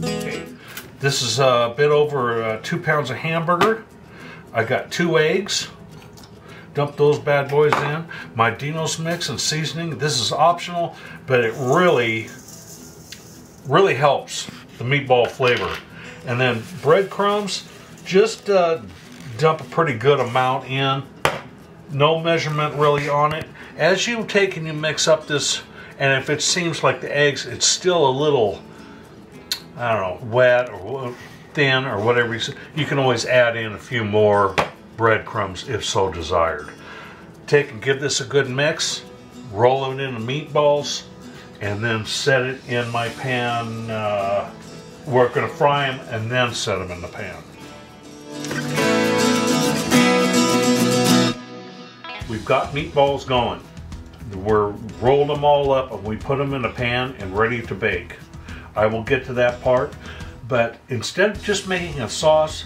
Okay, this is a bit over 2 pounds of hamburger. I got 2 eggs. Dump those bad boys in. My Dino's mix and seasoning. This is optional, but it really helps the meatball flavor. And then breadcrumbs, just dump a pretty good amount in. No measurement really on it. As you take and you mix up this, and if it seems like the eggs, it's still a little, I don't know, wet or thin or whatever, you can always add in a few more breadcrumbs if so desired. Take and give this a good mix, roll it into meatballs, and then set it in my pan. We're going to fry them and then set them in the pan. We've got meatballs going. We're rolled them all up and we put them in a pan and ready to bake. I will get to that part, but instead of just making a sauce,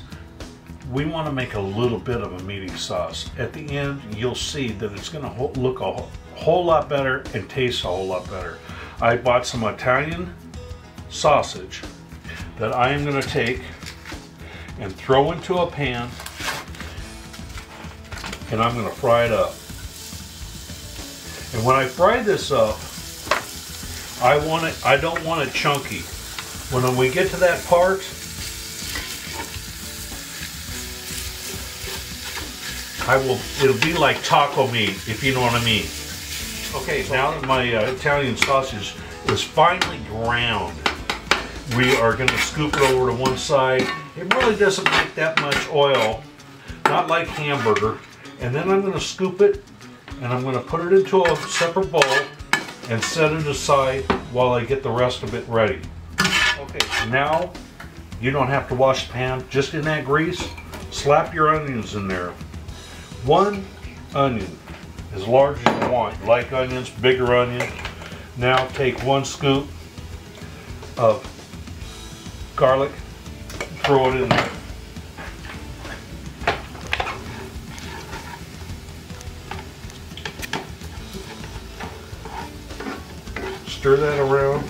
we want to make a little bit of a meaty sauce. At the end, you'll see that it's going to look a whole lot better and taste a whole lot better. I bought some Italian sausage that I am going to take and throw into a pan, and I'm going to fry it up. And when I fry this up, I don't want it chunky. When we get to that part, it'll be like taco meat, if you know what I mean. Okay, now that my Italian sausage is finely ground, we are going to scoop it over to one side. It really doesn't make that much oil, not like hamburger. And then I'm going to scoop it and I'm going to put it into a separate bowl and set it aside while I get the rest of it ready. Okay, now you don't have to wash the pan. Just in that grease, slap your onions in there. 1 onion, as large as you want. You like onions, bigger onion. Now take 1 scoop of garlic, throw it in there. Stir that around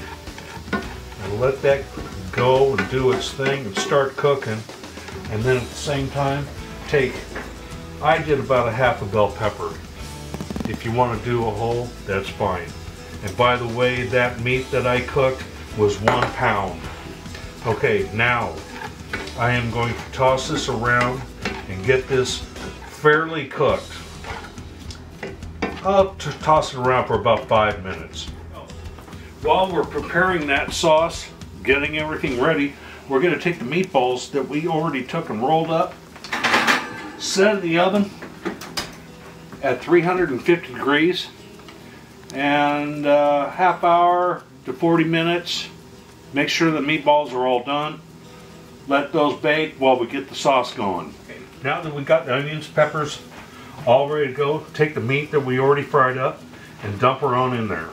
and let that go and do its thing and start cooking. And then at the same time, I did about a half a bell pepper. If you want to do a whole, that's fine. And by the way, that meat that I cooked was 1 pound. Okay, now I am going to toss this around and get this fairly cooked. I'll toss it around for about 5 minutes. While we're preparing that sauce, getting everything ready, we're going to take the meatballs that we already took and rolled up, set in the oven at 350 degrees, and half hour to 40 minutes. Make sure the meatballs are all done. Let those bake while we get the sauce going. Okay. Now that we got the onions, peppers all ready to go, take the meat that we already fried up and dump her on in there.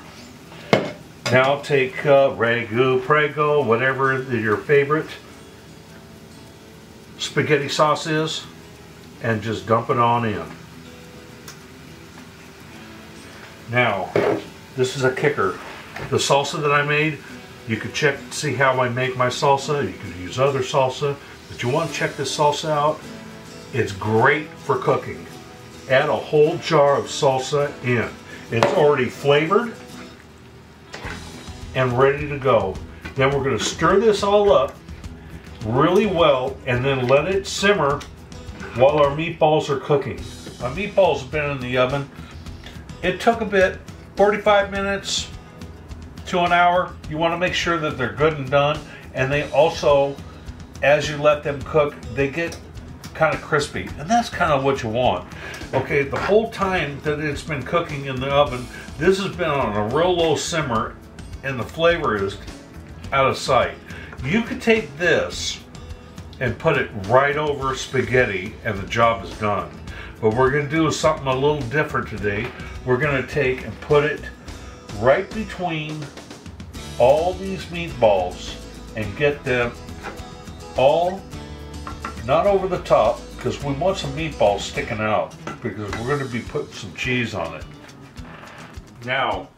Now take ragu, prego, whatever your favorite spaghetti sauce is, and just dump it on in. Now, this is a kicker. The salsa that I made, you could check to see how I make my salsa. You could use other salsa, but you want to check this salsa out. It's great for cooking. Add a whole jar of salsa in. It's already flavored and ready to go. Then we're going to stir this all up really well and then let it simmer while our meatballs are cooking. My meatballs have been in the oven. It took a bit, 45 minutes to an hour. You want to make sure that they're good and done, and they also, as you let them cook, they get kind of crispy, and that's kind of what you want. Okay, the whole time that it's been cooking in the oven, this has been on a real low simmer and the flavor is out of sight. You could take this and put it right over spaghetti and the job is done. But we're going to do something a little different today. We're going to take and put it right between all these meatballs and get them all not over the top, because we want some meatballs sticking out because we're going to be putting some cheese on it. Now,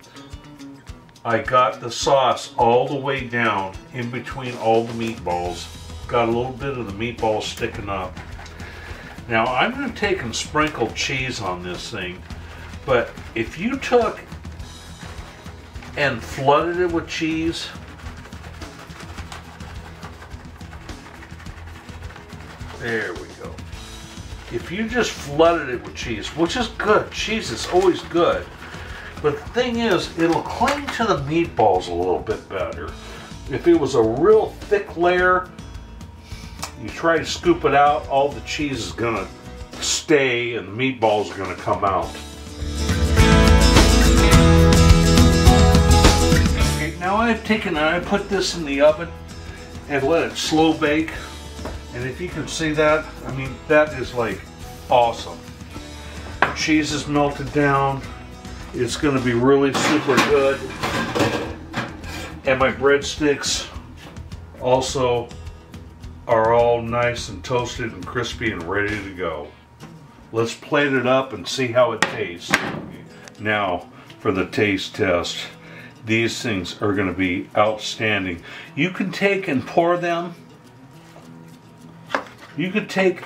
I got the sauce all the way down in between all the meatballs. Got a little bit of the meatballs sticking up. Now I'm going to take and sprinkle cheese on this thing, but if you took and flooded it with cheese, there we go. If you just flooded it with cheese, which is good, cheese is always good, but the thing is, it'll cling to the meatballs a little bit better. If it was a real thick layer, you try to scoop it out, all the cheese is gonna stay and the meatballs are gonna come out. Okay, now I've taken and I put this in the oven and let it slow bake. And if you can see that, I mean, that is like awesome. The cheese is melted down. It's gonna be really super good. And my breadsticks also are all nice and toasted and crispy and ready to go. Let's plate it up and see how it tastes. Now for the taste test. These things are going to be outstanding. You can take and pour them. You could take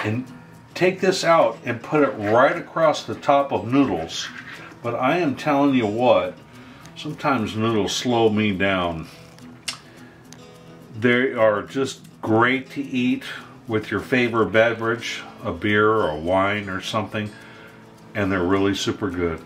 this out and put it right across the top of noodles. But I am telling you what, sometimes noodles slow me down. They are just great to eat with your favorite beverage, a beer or a wine or something, and they're really super good.